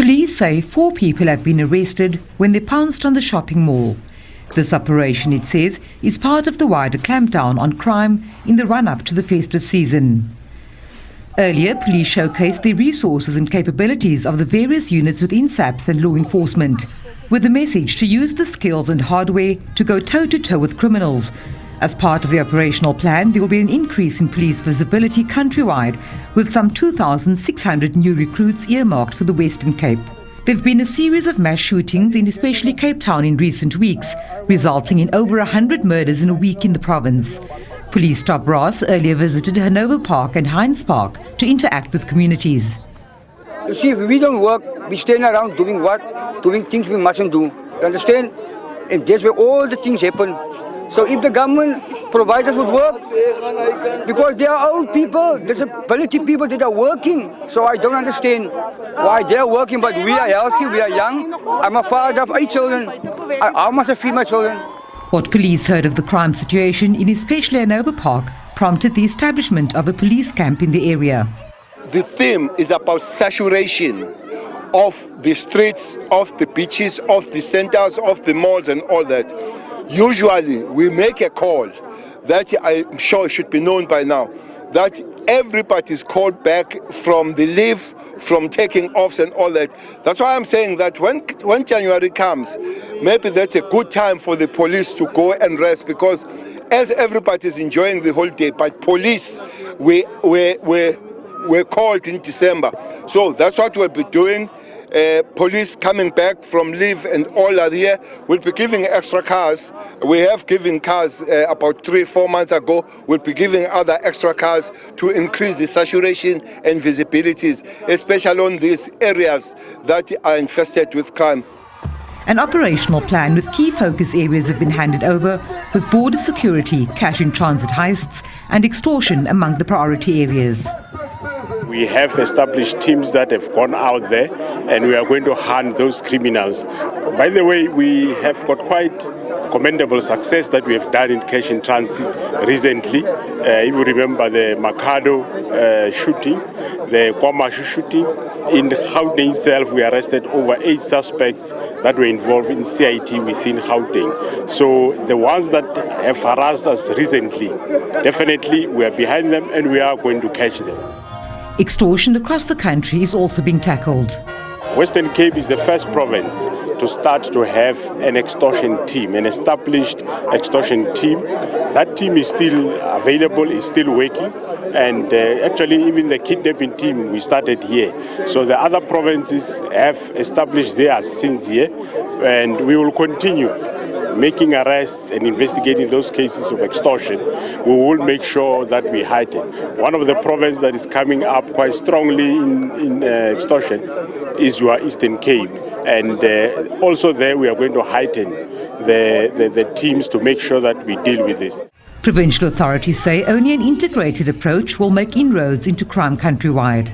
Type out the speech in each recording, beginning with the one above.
Police say 4 people have been arrested when they pounced on the shopping mall. This operation, it says, is part of the wider clampdown on crime in the run-up to the festive season. Earlier, police showcased the resources and capabilities of the various units within SABC and law enforcement, with the message to use the skills and hardware to go toe-to-toe with criminals. As part of the operational plan, there will be an increase in police visibility countrywide, with some 2,600 new recruits earmarked for the Western Cape. There have been a series of mass shootings in especially Cape Town in recent weeks, resulting in over 100 murders in a week in the province. Police Top Brass earlier visited Hanover Park and Heinz Park to interact with communities. You see, if we don't work, we stand around doing what? Doing things we mustn't do. You understand? And that's where all the things happen. So if the government provides us with work, because there are old people, disability people that are working. So I don't understand why they're working, but we are healthy, we are young. I'm a father of 8 children. I must feed my children. What police heard of the crime situation in especially Hanover Park prompted the establishment of a police camp in the area. The theme is about saturation of the streets, of the beaches, of the centers, of the malls and all that. Usually we make a call that I'm sure should be known by now, that everybody is called back from the leave, from taking offs and all that. That's why I'm saying that when January comes, maybe that's a good time for the police to go and rest, because as everybody is enjoying the holiday, but police, we're called in December. So that's what we'll be doing. Police coming back from leave and all are here. We'll be giving extra cars. We have given cars about 3-4 months ago. We'll be giving other extra cars to increase the saturation and visibilities, especially on these areas that are infested with crime. An operational plan with key focus areas have been handed over, with border security, cash in transit heists and extortion among the priority areas. We have established teams that have gone out there, and we are going to hunt those criminals. By the way, we have got quite commendable success that we have done in cash in transit recently. If you remember the Makado shooting, the Kwamashu shooting, in Gauteng itself we arrested over 8 suspects that were involved in CIT within Gauteng. So the ones that have harassed us recently, definitely we are behind them and we are going to catch them. Extortion across the country is also being tackled. Western Cape is the first province to start to have an extortion team, an established extortion team. That team is still available, is still working, and actually even the kidnapping team we started here. So the other provinces have established theirs since here, and we will continue making arrests and investigating those cases of extortion. We will make sure that we heighten. One of the provinces that is coming up quite strongly in extortion is your Eastern Cape, and also there we are going to heighten the teams to make sure that we deal with this. Provincial authorities say only an integrated approach will make inroads into crime countrywide.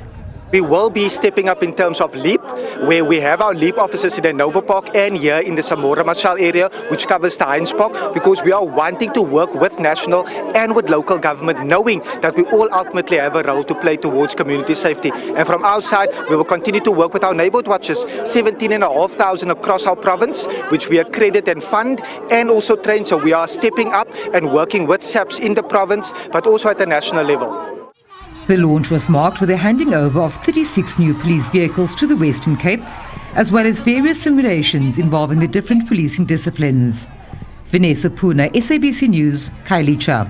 We will be stepping up in terms of LEAP, where we have our LEAP officers in the Hanover Park and here in the Samora Machel area, which covers the Heinz Park, because we are wanting to work with national and with local government, knowing that we all ultimately have a role to play towards community safety. And from our side, we will continue to work with our neighbourhood watches, 17,500 across our province, which we accredit and fund and also train. So we are stepping up and working with SABC in the province, but also at the national level. The launch was marked with the handing over of 36 new police vehicles to the Western Cape, as well as various simulations involving the different policing disciplines. Vanessa Puna, SABC News, Khayelitsha.